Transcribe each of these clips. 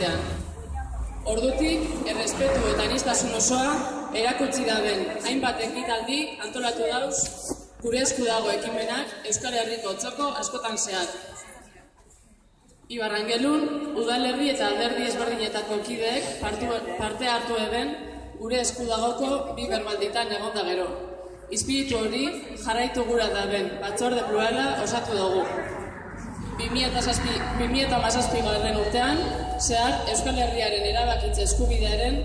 artean. Ordutik, errespetu eta aniztasun osoa erakutsi daben hainbat ekitaldi antolatu dauz gure esku dago ekimenak Euskal Herriko txoko askotan zehar. Ibarrangelun, udalerri eta alderdi ezberdinetako kideek parte hartu eben gure esku dagoko bi berbalditan egonda gero. Izpiritu hori jarraitu gura daben batzorde plurala osatu dugu. 2017 urtean, zehar Euskal Herriaren erabakitze eskubidearen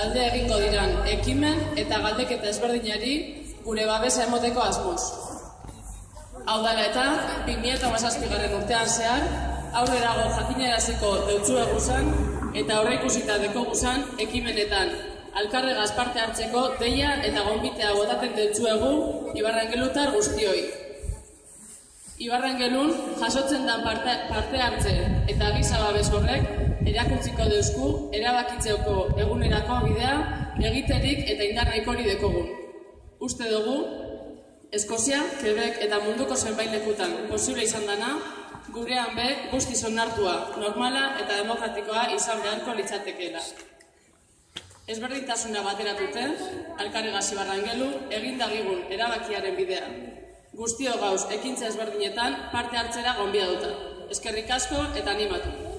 alde egingo diran ekimen eta galdeketa ezberdinari gure babesa emoteko asmoz. Hau dela eta, 2017 urtean zehar, aurrerago jakinaraziko deutzuegu zan eta aurreikusita dekogu zan ekimenetan alkarregaz parte hartzeko deia eta gonbitea botaten deutzuegu Ibarrangelutar guztioi. Ibarrangelun jasotzen dan parte hartze eta giza babes horrek erakutsiko deuzku erabakitzeoko egunerako bidea egiterik eta indar nahikori dekogun. Uste dugu, Eskozia, Quebec eta munduko zenbait lekutan posible izan dana, gurean be guztiz onartua, normala eta demokratikoa izan beharko litzatekeela. Ezberdintasuna bateratute, Alkarregaz Ibarrangelu egin dagigun erabakiaren bidea. Guztio gauz ekintza ezberdinetan parte hartzera gonbidatuta. Eskerrik asko eta animatu.